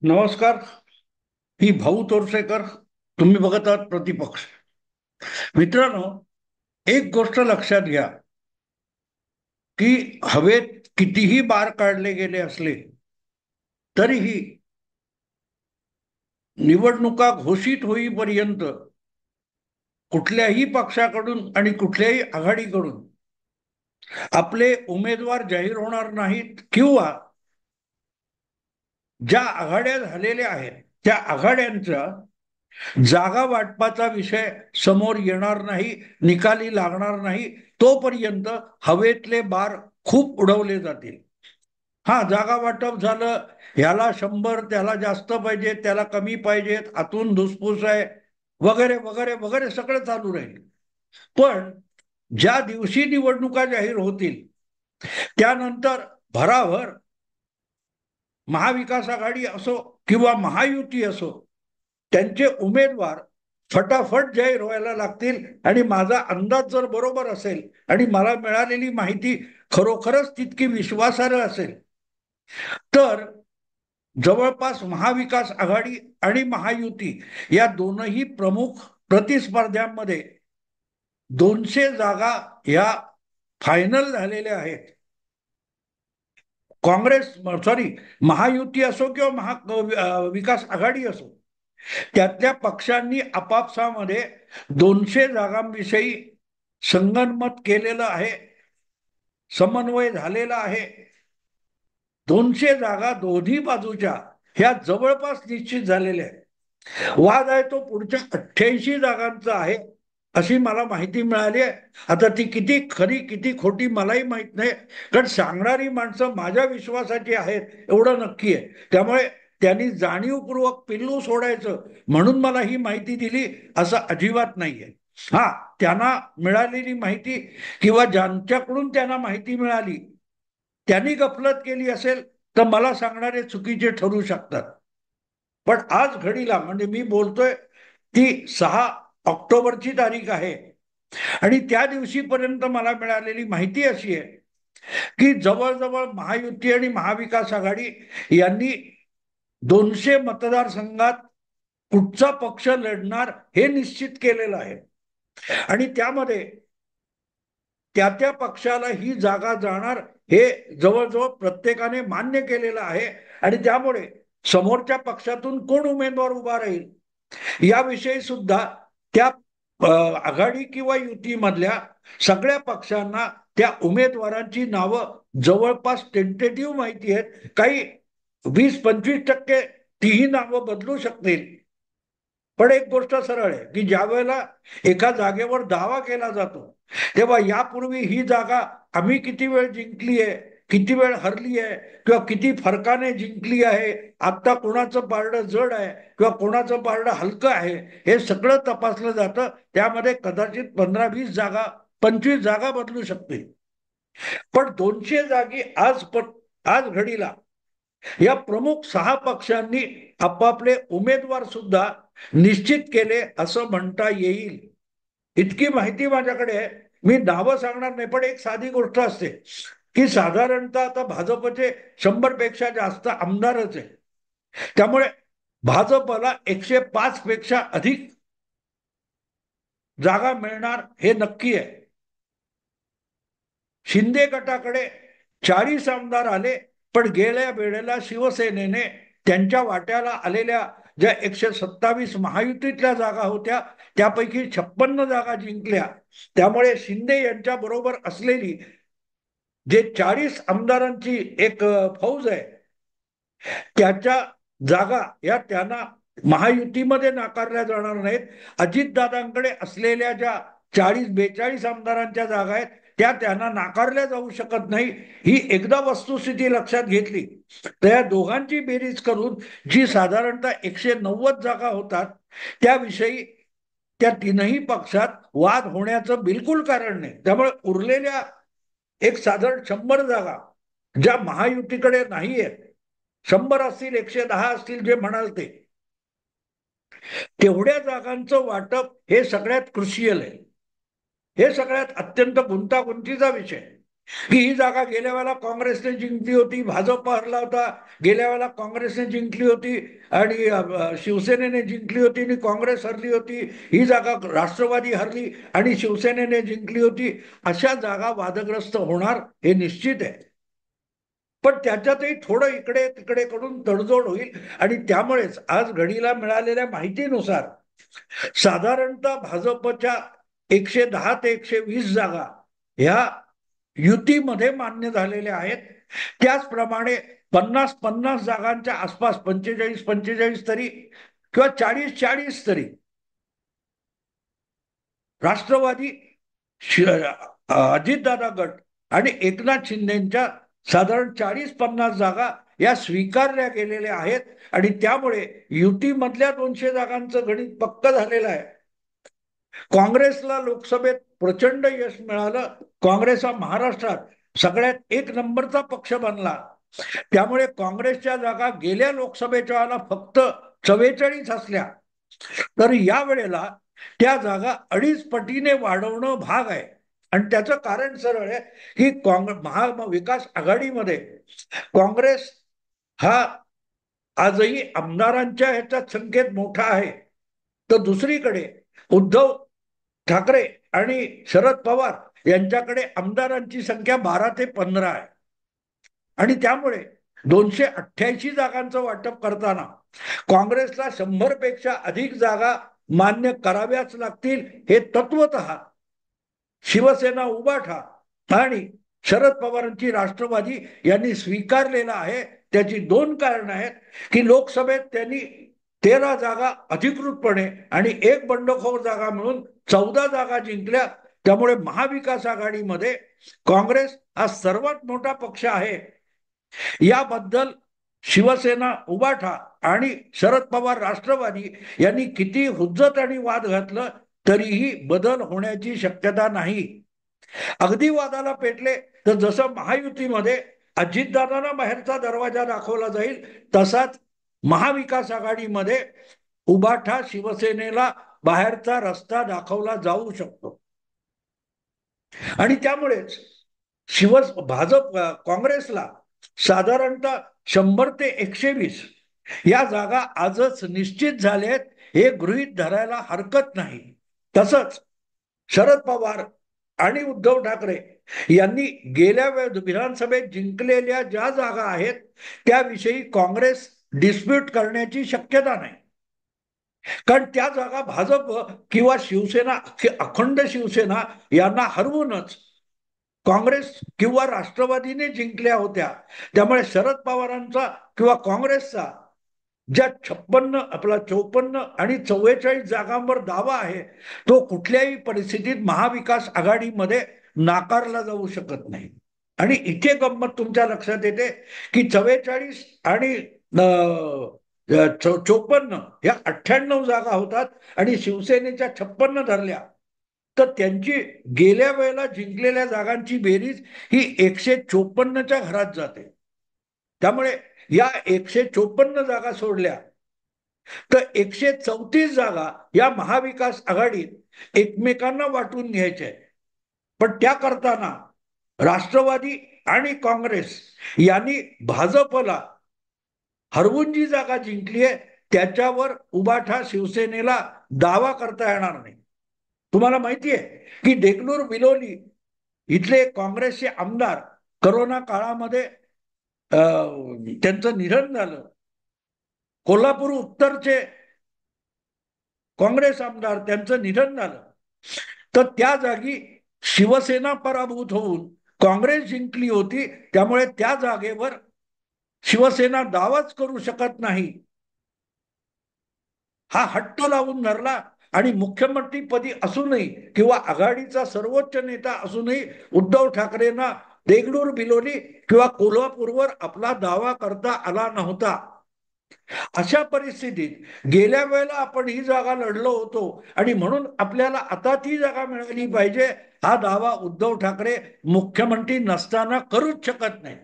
नमस्कार. मी भाऊ तोरसेकर. तुम्ही बघत आहात प्रतिपक्ष. मित्रांनो, एक गोष्ट लक्षात घ्या की हवेत कितीही बार काढले गेले असले तरीही निवडणुका घोषित होईपर्यंत कुठल्याही पक्षाकडून आणि कुठल्याही आघाडीकडून आपले उमेदवार जाहीर होणार नाहीत, किंवा ज्या आघाड्या झालेल्या आहेत त्या आघाड्यांचा जागा वाटपाचा विषय समोर येणार नाही, निकाली लागणार नाही. तोपर्यंत हवेतले बार खूप उडवले जातील. हा, जागा वाटप झालं, ह्याला 100, त्याला जास्त पाहिजे, त्याला कमी पाहिजेत, आतून धुसफूस आहे, वगैरे वगैरे वगैरे सगळं चालू राहील. पण ज्या दिवशी निवडणुका जाहीर होतील त्यानंतर भराभर महाविकास आघाडी असो किंवा महायुती असो, त्यांचे उमेदवार फटाफट जाहीर व्हायला लागतील. आणि माझा अंदाज जर बरोबर असेल आणि मला मिळालेली माहिती खरोखरच तितकी विश्वासार्ह असेल, तर जवळपास महाविकास आघाडी आणि महायुती या दोनही प्रमुख प्रतिस्पर्ध्यांमध्ये 200 जागा या फायनल झालेल्या आहेत. काँग्रेस, सॉरी, महायुती असो किंवा विकास आघाडी असो, त्यातल्या पक्षांनी आपापसामध्ये 200 जागांविषयी संगनमत केलेलं आहे, समन्वय झालेला आहे. 200 जागा दोन्ही बाजूच्या ह्या जवळपास निश्चित झालेल्या आहेत. वाद आहे तो पुढच्या 88 जागांचा आहे अशी मला माहिती मिळाली आहे. आता ती किती खरी किती खोटी मलाही माहित नाही, कारण सांगणारी माणसं माझ्या विश्वासाची आहेत एवढं नक्की आहे. त्यामुळे त्यांनी जाणीवपूर्वक पिल्लू सोडायचं म्हणून मला ही माहिती दिली असं अजिबात नाहीये. हा, त्यांना मिळालेली माहिती किंवा ज्यांच्याकडून त्यांना माहिती मिळाली त्यांनी गफलत केली असेल तर मला सांगणारे चुकीचे ठरू शकतात. पण आज घडीला, म्हणजे मी बोलतोय ती 6 ऑक्टोबरची तारीख आहे, आणि त्या दिवशीपर्यंत मला मिळालेली माहिती अशी आहे की जवळजवळ महायुती आणि महाविकास आघाडी यांनी 200 मतदारसंघात कुठचा पक्ष लढणार हे निश्चित केलेलं आहे. आणि त्यामध्ये त्या त्या पक्षाला ही जागा जाणार हे जवळजवळ प्रत्येकाने मान्य केलेलं आहे. आणि त्यामुळे समोरच्या पक्षातून कोण उमेदवार उभा राहील याविषयी सुद्धा त्या आघाडी किंवा युतीमधल्या सगळ्या पक्षांना त्या उमेदवारांची नावं जवळपास टेंटेटिव्ह माहिती आहेत. काही 20-25% तीही नावं बदलू शकतील. पण एक गोष्ट सरळ आहे की ज्या वेळेला एका जागेवर दावा केला जातो तेव्हा यापूर्वी ही जागा आम्ही किती वेळ जिंकली आहे, किती वेळ हरली आहे, किंवा किती फरकाने जिंकली आहे, आता कोणाचं पारडं जड आहे किंवा कोणाचं पारडं हलकं आहे, हे सगळं तपासलं जातं. त्यामध्ये कदाचित 15-20 जागा, 25 जागा बदलू शकतील. पण 200 जागी आज घडीला या प्रमुख 6 पक्षांनी आपापले उमेदवार सुद्धा निश्चित केले असं म्हणता येईल. इतकी माहिती माझ्याकडे आहे. मी नावं सांगणार नाही, पण एक साधी गोष्ट असते की साधारणतः आता भाजपचे 100 पेक्षा जास्त आमदारच आहे. त्यामुळे भाजपला 105 पेक्षा अधिक जागा मिळणार हे नक्की आहे. शिंदे गटाकडे 40 आमदार आले, पण गेल्या वेळेला शिवसेनेने त्यांच्या वाट्याला आलेल्या ज्या 127 महायुतीतल्या जागा होत्या त्यापैकी 56 जागा जिंकल्या. त्यामुळे शिंदे यांच्या बरोबर असलेली जे 40 आमदारांची एक फौज आहे त्याच्या जागा या त्यांना महायुतीमध्ये नाकारल्या जाणार नाहीत. अजितदादांकडे असलेल्या ज्या 40-42 आमदारांच्या जागा आहेत त्या त्यांना नाकारल्या जाऊ शकत नाही. ही एकदा वस्तुस्थिती लक्षात घेतली तर या दोघांची बेरीज करून जी साधारणतः 190 जागा होतात त्याविषयी त्या तीनही पक्षात वाद होण्याचं बिलकुल कारण नाही. त्यामुळे उरलेल्या एक साधारण 100 जागा ज्या महायुतीकडे नाही आहेत, 100 असतील, 110 असतील, जे म्हणाल ते, तेवढ्या जागांचं वाटप हे सगळ्यात क्रुशियल आहे. हे सगळ्यात अत्यंत गुंतागुंतीचा विषय. की ही जागा गेल्या वेळेला काँग्रेसने जिंकली होती, भाजप हरला होता, गेल्या वेळेला काँग्रेसने जिंकली होती आणि शिवसेनेने जिंकली होती आणि काँग्रेस हरली होती, ही जागा राष्ट्रवादी हरली आणि शिवसेनेने जिंकली होती, अशा जागा वादग्रस्त होणार हे निश्चित आहे. पण त्याच्यातही थोडं इकडे तिकडे कडून तडजोड होईल आणि त्यामुळेच आज घडीला मिळालेल्या माहितीनुसार साधारणतः भाजपच्या 110 ते 120 जागा ह्या युतीमध्ये मान्य झालेल्या आहेत. त्याचप्रमाणे 50-50 जागांच्या आसपास 45-45 तरी किंवा 40-40 तरी राष्ट्रवादी, अजितदादा गट आणि एकनाथ शिंदेच्या साधारण 40-50 जागा या स्वीकारल्या गेलेल्या आहेत आणि त्यामुळे युतीमधल्या 200 जागांचं गणित पक्क झालेलं आहे. काँग्रेसला लोकसभेत प्रचंड यश मिळालं. काँग्रेस हा महाराष्ट्रात सगळ्यात एक नंबरचा पक्ष बनला. त्यामुळे काँग्रेसच्या जागा गेल्या लोकसभेच्या वेळेला फक्त 44 असल्या तर या वेळेला त्या जागा 2.5 पटीने वाढवणं भाग आहे. आणि त्याचं कारण सरळ आहे की महाविकास आघाडीमध्ये काँग्रेस हा आजही आमदारांच्या ह्याच्यात संख्येत मोठा आहे. तर दुसरीकडे उद्धव ठाकरे आणि शरद पवार यांच्याकडे आमदारांची संख्या 12 ते 15 आहे. आणि त्यामुळे 288 जागांचं वाटप करताना काँग्रेसला 100 पेक्षा अधिक जागा मान्य कराव्याच लागतील हे तत्वतः शिवसेना, उबाठा आणि शरद पवारांची राष्ट्रवादी यांनी स्वीकारलेला आहे. त्याची 2 कारणं आहेत की लोकसभेत त्यांनी 13 जागा अधिकृतपणे आणि 1 बंडखोर जागा मिळून 14 जागा जिंकल्या. त्यामुळे महाविकास आघाडीमध्ये काँग्रेस हा सर्वात मोठा पक्ष आहे. याबद्दल शिवसेना, उबाठा आणि शरद पवार राष्ट्रवादी यांनी किती हुज्जत आणि वाद घातलं तरीही बदल होण्याची शक्यता नाही. अगदी वादाला पेटले तर जसं महायुतीमध्ये अजितदादांना बाहेरचा दरवाजा दाखवला जाईल तसाच महाविकास आघाडीमध्ये उबाठा शिवसेनेला बाहेरचा रस्ता दाखवला जाऊ शकतो. आणि त्यामुळेच भाजप काँग्रेसला साधारणतः 100 ते 120 या जागा आजच निश्चित झालेत हे गृहीत धरायला हरकत नाही. तसंच शरद पवार आणि उद्धव ठाकरे यांनी गेल्या विधानसभेत जिंकलेल्या ज्या जागा आहेत त्याविषयी काँग्रेस डिस्प्यूट करण्याची शक्यता नाही. कारण त्या जागा भाजप किंवा शिवसेना, अखंड शिवसेना यांना हरवूनच काँग्रेस किंवा राष्ट्रवादीने जिंकल्या होत्या. त्यामुळे शरद पवारांचा किंवा काँग्रेसचा ज्या 54 आणि 44 जागांवर दावा आहे तो कुठल्याही परिस्थितीत महाविकास आघाडीमध्ये नाकारला जाऊ शकत नाही. आणि इथे गंमत तुमच्या लक्षात येते की 44 आणि 54 या 98 जागा होतात आणि शिवसेनेच्या 56 धरल्या तर त्यांची गेल्या वेळेला जिंकलेल्या जागांची बेरीज ही 154च्या घरात जाते. त्यामुळे या 154 जागा सोडल्या तर 134 जागा या महाविकास आघाडीत एकमेकांना वाटून घ्यायच्या. पण त्या करताना राष्ट्रवादी आणि काँग्रेस यांनी भाजपला हरवून जी जागा जिंकली आहे त्याच्यावर उबाठा शिवसेनेला दावा करता येणार नाही. तुम्हाला माहिती आहे की देगलूर बिलोली इथले काँग्रेसचे आमदार करोना काळामध्ये त्यांचं निधन झालं. कोल्हापूर उत्तरचे काँग्रेस आमदार त्यांचं निधन झालं. तर त्या जागी शिवसेना पराभूत होऊन काँग्रेस जिंकली होती. त्यामुळे त्या जागेवर शिवसेना दावाच करू शकत नाही हा हट्ट लावून धरला. आणि मुख्यमंत्रीपदी असूनही किंवा आघाडीचा सर्वोच्च नेता असूनही उद्धव ठाकरेंना देगलूर बिलोली किंवा कोल्हापूरवर आपला दावा करता आला नव्हता. अशा परिस्थितीत गेल्या वेळेला आपण ही जागा लढलो होतो आणि म्हणून आपल्याला आता ती जागा मिळाली पाहिजे हा दावा उद्धव ठाकरे मुख्यमंत्री नसताना करूच शकत नाही.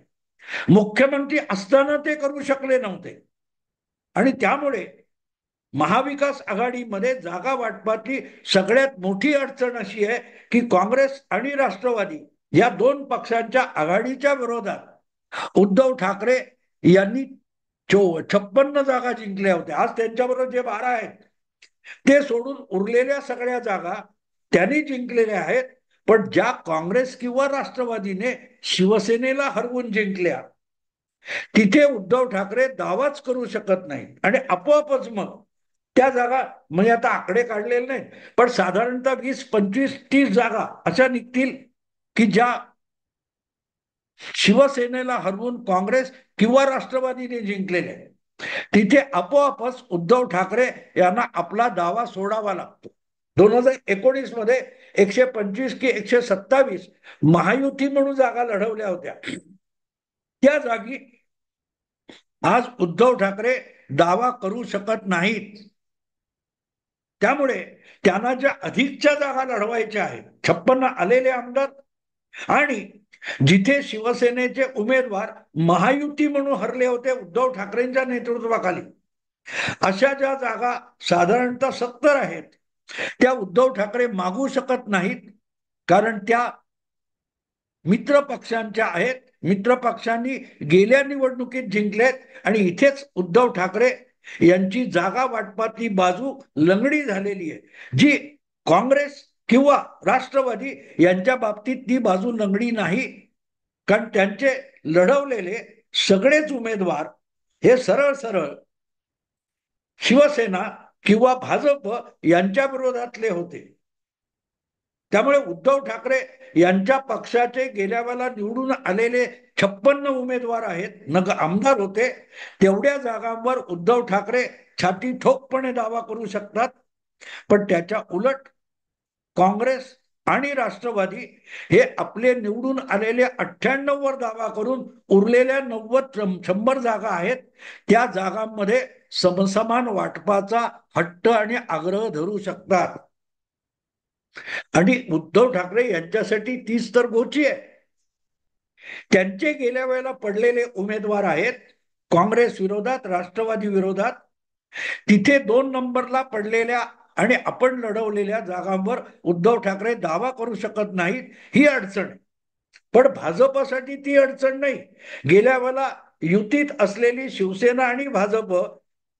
मुख्यमंत्री असताना ते करू शकले नव्हते. आणि त्यामुळे महाविकास आघाडीमध्ये जागा वाटपातली सगळ्यात मोठी अडचण अशी आहे की काँग्रेस आणि राष्ट्रवादी या दोन पक्षांच्या आघाडीच्या विरोधात उद्धव ठाकरे यांनी 56 जागा जिंकल्या होत्या. आज त्यांच्याबरोबर जे 12 आहेत ते सोडून उरलेल्या सगळ्या जागा त्यांनी जिंकलेल्या आहेत. पण ज्या काँग्रेस किंवा राष्ट्रवादीने शिवसेनेला हरवून जिंकल्या तिथे उद्धव ठाकरे दावाच करू शकत नाही आणि आपोआपच मग त्या जागा, म्हणजे आता आकडे काढलेले नाही, पण साधारणतः 20, 25, 30 जागा अशा निघतील की ज्या शिवसेनेला हरवून काँग्रेस किंवा राष्ट्रवादीने जिंकलेले. तिथे आपोआपच उद्धव ठाकरे यांना आपला दावा सोडावा लागतो. 2019 मध्ये 125 की 127 महायुती म्हणून जागा लढवल्या होत्या. त्या जागी आज उद्धव ठाकरे दावा करू शकत नाहीत. त्यामुळे त्यांना ज्या अधिकच्या जागा लढवायच्या आहेत, 56 आलेले आमदार आणि जिथे शिवसेनेचे उमेदवार महायुती म्हणून हरले होते उद्धव ठाकरेंच्या नेतृत्वाखाली, अशा ज्या जागा साधारणतः 70 आहेत, त्या उद्धव ठाकरे मागू शकत नाहीत. कारण त्या मित्र पक्षांच्या आहेत. मित्र पक्षांनी गेल्या निवडणुकीत जिंकलेत आणि इथेच उद्धव ठाकरे यांची जागा वाटपातली बाजू लंगडी झालेली आहे. जी काँग्रेस किंवा राष्ट्रवादी यांच्या बाबतीत ती बाजू लंगडी नाही. कारण त्यांचे लढवलेले सगळेच उमेदवार हे सरळ सरळ शिवसेना किंवा भाजप यांच्या विरोधातले होते. त्यामुळे उद्धव ठाकरे यांच्या पक्षाचे गेल्या वेळेला निवडून आलेले 56 उमेदवार आहेत, नग आमदार होते, तेवढ्या जागांवर उद्धव ठाकरे छाती ठोकपणे दावा करू शकतात. पण त्याच्या उलट काँग्रेस आणि राष्ट्रवादी हे आपले निवडून आलेले 98 वर दावा करून उरलेल्या 90-100 जागा आहेत त्या जागांमध्ये समसमान वाटपाचा हट्ट आणि आग्रह धरू शकतात. आणि उद्धव ठाकरे यांच्यासाठी तीच तर गोची आहे. त्यांचे गेल्या वेळेला पडलेले उमेदवार आहेत काँग्रेस विरोधात, राष्ट्रवादी विरोधात. तिथे 2 नंबरला पडलेल्या आणि आपण लढवलेल्या जागांवर उद्धव ठाकरे दावा करू शकत नाहीत, ही अडचण. पण भाजपसाठी ती अडचण नाही. गेल्या वेळेला युतीत असलेली शिवसेना आणि भाजप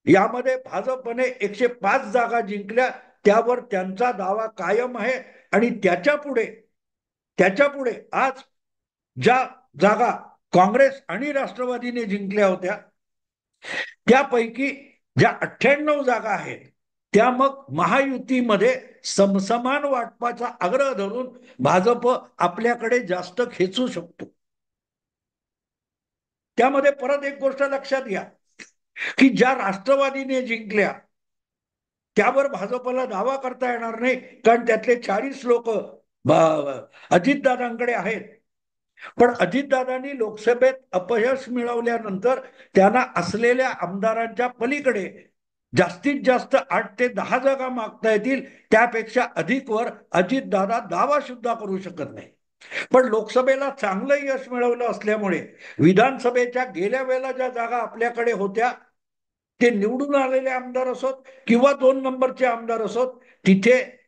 यामध्ये भाजपने 105 जागा जिंकल्या, त्यावर त्यांचा दावा कायम आहे. आणि त्याच्या पुढे आज ज्या जागा काँग्रेस आणि राष्ट्रवादीने जिंकल्या होत्या त्यापैकी ज्या 98 जागा आहेत त्या मग महायुतीमध्ये समसमान वाटपाचा आग्रह धरून भाजप आपल्याकडे जास्त खेचू शकतो. त्यामध्ये परत एक गोष्ट लक्षात घ्या की ज्या राष्ट्रवादीने जिंकल्या त्यावर भाजपला दावा करता येणार नाही, कारण त्यातले 40 लोक अजितदादांकडे आहेत. पण अजितदादांनी लोकसभेत अपयश मिळवल्यानंतर त्यांना असलेल्या आमदारांच्या पलीकडे जास्तीत जास्त 8 ते 10 जागा मागता येतील, त्यापेक्षा अधिकवर अजितदादा दावा सुद्धा करू शकत नाही. पण लोकसभेला चांगलं यश मिळवलं असल्यामुळे विधानसभेच्या गेल्या वेळेला ज्या जागा आपल्याकडे होत्या ते निवडून आलेले आमदार असोत किंवा 2 नंबरचे आमदार असोत, तिथे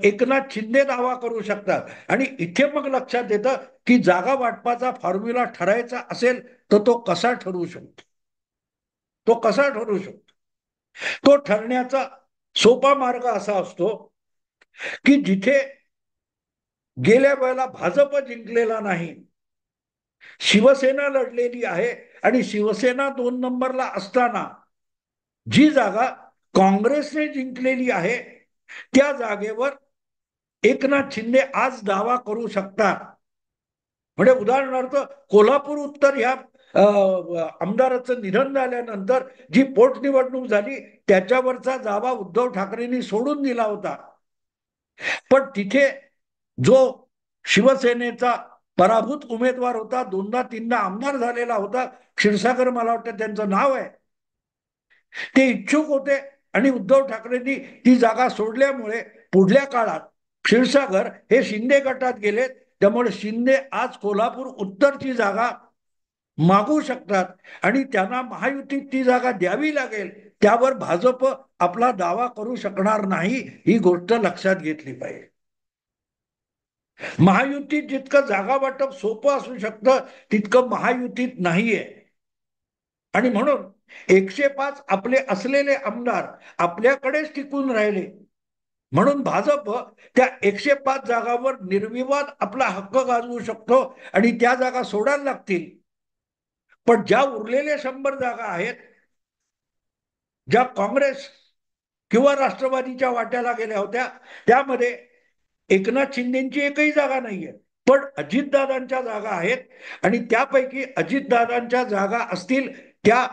एकनाथ शिंदे दावा करू शकतात. आणि इथे मग लक्षात येतं की जागा वाटपाचा फॉर्म्युला ठरायचा असेल तर तो कसा ठरू शकतो. तो ठरण्याचा सोपा मार्ग असा असतो की जिथे गेल्या वेळेला भाजप जिंकलेला नाही, शिवसेना लढलेली आहे आणि शिवसेना 2 नंबरला असताना जी जागा काँग्रेसने जिंकलेली आहे त्या जागेवर एकनाथ शिंदे आज दावा करू शकतात. म्हणजे उदाहरणार्थ कोल्हापूर उत्तर ह्या आमदाराचं निधन झाल्यानंतर जी पोटनिवडणूक झाली त्याच्यावरचा दावा उद्धव ठाकरेंनी सोडून दिला होता. पण तिथे जो शिवसेनेचा पराभूत उमेदवार होता, 2दा-3दा आमदार झालेला होता, क्षीरसागर मला वाटतं त्यांचं नाव आहे, ते इच्छुक होते आणि उद्धव ठाकरेंनी ती जागा सोडल्यामुळे पुढल्या काळात क्षीरसागर हे शिंदे गटात गेले. त्यामुळे शिंदे आज कोल्हापूर उत्तरची जागा मागू शकतात आणि त्यांना महायुतीत ती जागा द्यावी लागेल. त्यावर भाजप आपला दावा करू शकणार नाही, ही गोष्ट लक्षात घेतली पाहिजे. महायुतीत जितकं जागा वाटप सोपं असू शकतं तितकं महायुतीत नाहीये. आणि म्हणून 105 आपले असलेले आमदार आपल्याकडेच टिकून राहिले. म्हणून भाजप त्या 105 जागावर निर्विवाद आपला हक्क गाजवू शकतो आणि त्या जागा सोडायला लागतील. पण ज्या उरलेल्या 100 जागा आहेत, ज्या काँग्रेस किंवा राष्ट्रवादीच्या वाट्याला गेल्या होत्या, त्यामध्ये एकनाथ शिंदेची एकही जागा नाहीये. पण अजितदादांच्या जागा आहेत आणि त्यापैकी अजितदादांच्या जागा असतील त्या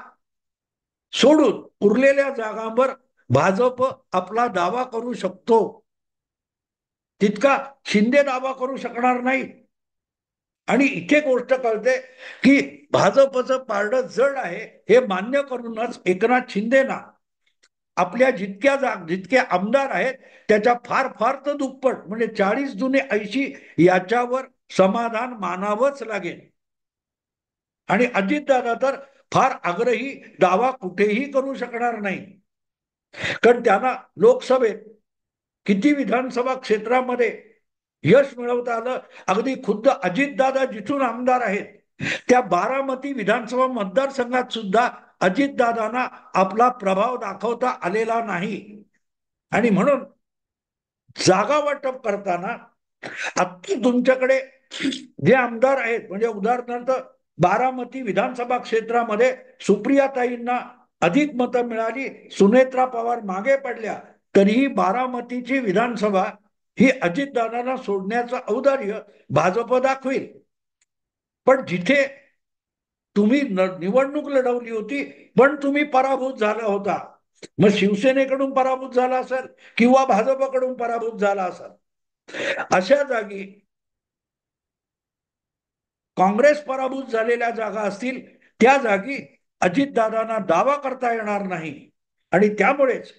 सोडून उरलेल्या जागांवर भाजप आपला दावा करू शकतो. तितका शिंदे दावा करू शकणार नाही. आणि इथे गोष्ट कळते की भाजपचं पारडं जड आहे हे मान्य करूनच एकनाथ शिंदेना आपल्या जितके आमदार आहेत त्याच्या फार फार तर दुप्पट म्हणजे 40 दुने 80 याच्यावर समाधान मानावंच लागेल. आणि अजितदादा तर फार आग्रही दावा कुठेही करू शकणार नाही. कारण त्यांना लोकसभेत किती विधानसभा क्षेत्रामध्ये यश मिळवता आलं. अगदी खुद्द अजितदादा जिथून आमदार आहेत त्या बारामती विधानसभा मतदारसंघात सुद्धा अजितदादांना आपला प्रभाव दाखवता आलेला नाही. आणि म्हणून जागा वाटप करताना आता तुमच्याकडे जे आमदार आहेत म्हणजे उदाहरणार्थ बारामती विधानसभा क्षेत्रामध्ये सुप्रियाताईंना अधिक मतं मिळाली, सुनेत्रा पवार मागे पडल्या, तरीही बारामतीची विधानसभा ही अजितदादांना सोडण्याचं औदार्य भाजप दाखवेल. पण जिथे तुम्ही निवडणूक लढवली होती पण तुम्ही पराभूत झाला होता, मग शिवसेनेकडून पराभूत झाला असेल किंवा भाजपकडून पराभूत झाला असेल, अशा जागी काँग्रेस पराभूत झालेल्या जागा असतील त्या जागी अजितदादांना दावा करता येणार नाही. आणि त्यामुळेच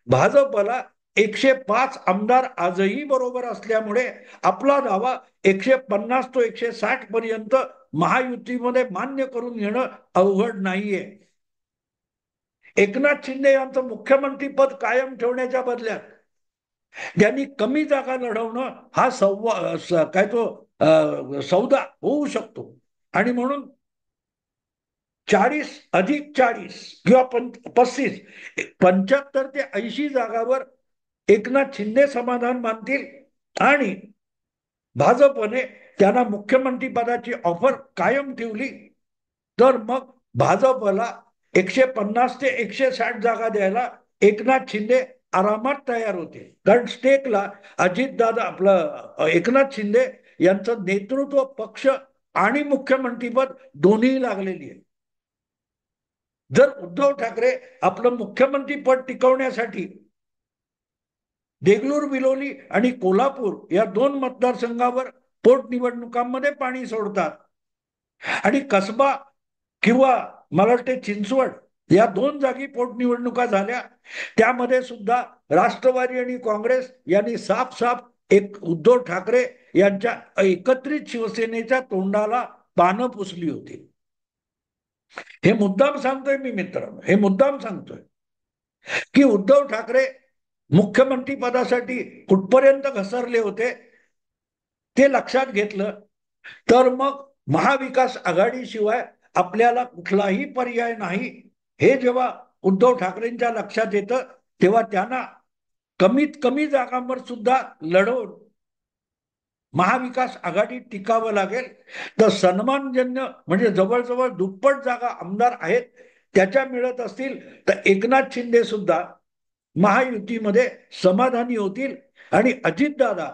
भाजपला 105 आमदार आजही बरोबर असल्यामुळे आपला दावा 150 तो 160 पर्यंत महायुतीमध्ये मान्य करून घेणं अवघड नाहीये. एकनाथ शिंदे यांचं मुख्यमंत्री पद कायम ठेवण्याच्या बदल्यात त्यांनी कमी जागा लढवणं हा सौदा होऊ शकतो. आणि म्हणून 40 अधिक 40 किंवा 35 75 ते 80 जागावर एकनाथ शिंदे समाधान मानतील आणि भाजपने त्यांना मुख्यमंत्री पदाची ऑफर कायम ठेवली तर मग भाजपला 150 ते 160 जागा द्यायला एकनाथ शिंदे आरामात तयार होते. कारण स्टेकला अजितदादा आपलं एकनाथ शिंदे यांचं नेतृत्व पक्ष आणि मुख्यमंत्रीपद दोन्ही लागलेली आहे. जर उद्धव ठाकरे आपलं मुख्यमंत्रीपद टिकवण्यासाठी देगलूर बिलोली आणि कोल्हापूर या 2 मतदारसंघावर पोटनिवडणुकांमध्ये पाणी सोडतात आणि कसबा किंवा मला वाटते चिंचवड या 2 जागी पोटनिवडणुका झाल्या, त्यामध्ये सुद्धा राष्ट्रवादी आणि काँग्रेस यांनी साफ साफ एक उद्धव ठाकरे यांच्या एकत्रित शिवसेनेच्या तोंडाला पानं पुसली होती. हे मुद्दाम सांगतोय मी मित्रांनो, हे मुद्दाम सांगतोय की उद्धव ठाकरे मुख्यमंत्री पदासाठी कुठपर्यंत घसरले होते ते लक्षात घेतलं तर मग महाविकास आघाडीशिवाय आपल्याला कुठलाही पर्याय नाही हे जेव्हा उद्धव ठाकरेंच्या लक्षात येतं तेव्हा त्यांना कमीत कमी जागांवर सुद्धा लढवून महाविकास आघाडीत टिकावं लागेल. तर सन्मानजन्य म्हणजे जवळजवळ दुप्पट जागा आमदार आहेत त्याच्या मिळत असतील तर एकनाथ शिंदे सुद्धा महायुतीमध्ये समाधानी होतील आणि अजितदादा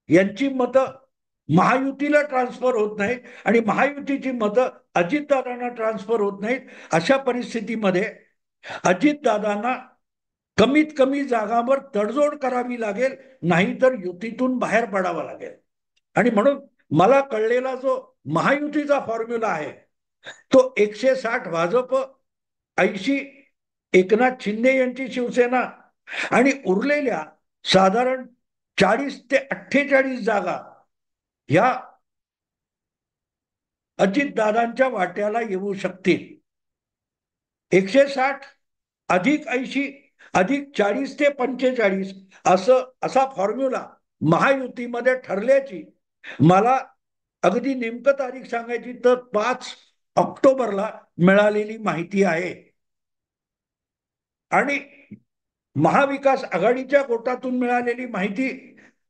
यांची मतं महायुतीला ट्रान्सफर होत नाहीत आणि महायुतीची मतं अजितदादांना ट्रान्सफर होत नाहीत. अशा परिस्थितीमध्ये अजितदादांना कमीत कमी जागांवर तडजोड करावी लागेल, नाहीतर युतीतून बाहेर पडावं लागेल. आणि म्हणून मला कळलेला जो महायुतीचा फॉर्म्युला आहे तो 160 भाजप, 80 एकनाथ शिंदे यांची शिवसेना आणि उरलेल्या साधारण 40 ते 48 जागा ह्या अजितदादांच्या वाट्याला येऊ शकतील. 160 अधिक 80 अधिक 40 ते 45 असा फॉर्म्युला महायुतीमध्ये ठरल्याची मला अगदी नेमकं तारीख सांगायची तर 5 ऑक्टोबरला मिळालेली माहिती आहे. आणि महाविकास आघाडीच्या गोटातून मिळालेली माहिती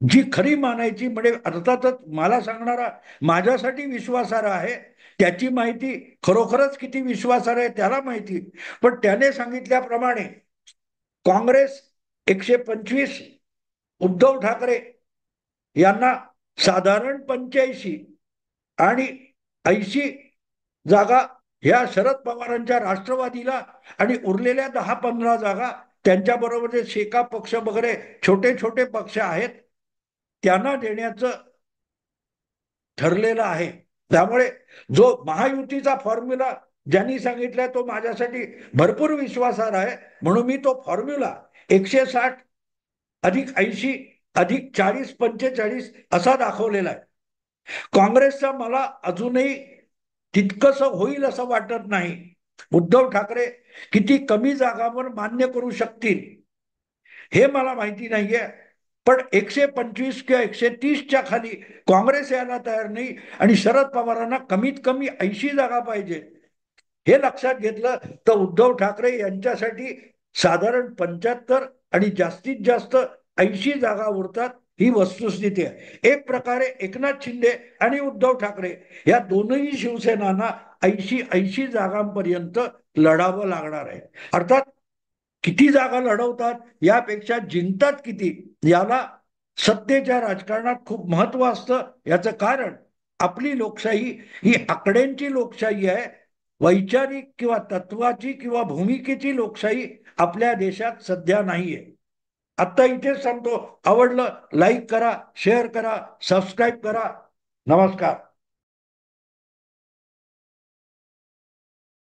जी खरी मानायची म्हणजे अर्थातच मला सांगणारा माझ्यासाठी विश्वासार्ह आहे, त्याची माहिती खरोखरच किती विश्वासार्ह आहे त्याला माहिती. पण त्याने सांगितल्याप्रमाणे काँग्रेस 125, उद्धव ठाकरे यांना साधारण 85 आणि 80 जागा ह्या शरद पवारांच्या राष्ट्रवादीला आणि उरलेल्या 10-15 जागा त्यांच्या बरोबर जे शेका पक्ष वगैरे छोटे छोटे पक्ष आहेत त्यांना देण्याचं ठरलेलं आहे. त्यामुळे जो महायुतीचा फॉर्म्युला ज्यांनी सांगितलाय तो माझ्यासाठी भरपूर विश्वासार्ह आहे. म्हणून मी तो फॉर्म्युला 160 अधिक 80 अधिक 40-45 असा दाखवलेला आहे. काँग्रेसचा मला अजूनही तितकंसं होईल असं वाटत नाही. उद्धव ठाकरे किती कमी जागांवर मान्य करू शकतील हे मला माहिती नाहीये. पण 125 किंवा 130च्या खाली काँग्रेस यायला तयार नाही आणि शरद पवारांना कमीत कमी 80 जागा पाहिजे. हे लक्षात घेतलं तर उद्धव ठाकरे यांच्यासाठी साधारण 75 आणि जास्तीत जास्त 80 जागा उरतात ही वस्तुस्थिती आहे. एक प्रकारे एकनाथ शिंदे आणि उद्धव ठाकरे या दोनही शिवसेनांना 80 जागांपर्यंत लढावं लागणार आहे. अर्थात किती जागा लढवतात यापेक्षा जिंकतात किती याला सत्तेच्या राजकारणात खूप महत्व असतं. याचं कारण आपली लोकशाही ही आकड्यांची लोकशाही आहे. वैचारिक किंवा तत्वाची किंवा भूमिकेची लोकशाही आपल्या देशात सध्या नाहीये. आता इथेच सांगतो, आवडलं लाईक करा, शेअर करा, सबस्क्राईब करा. नमस्कार.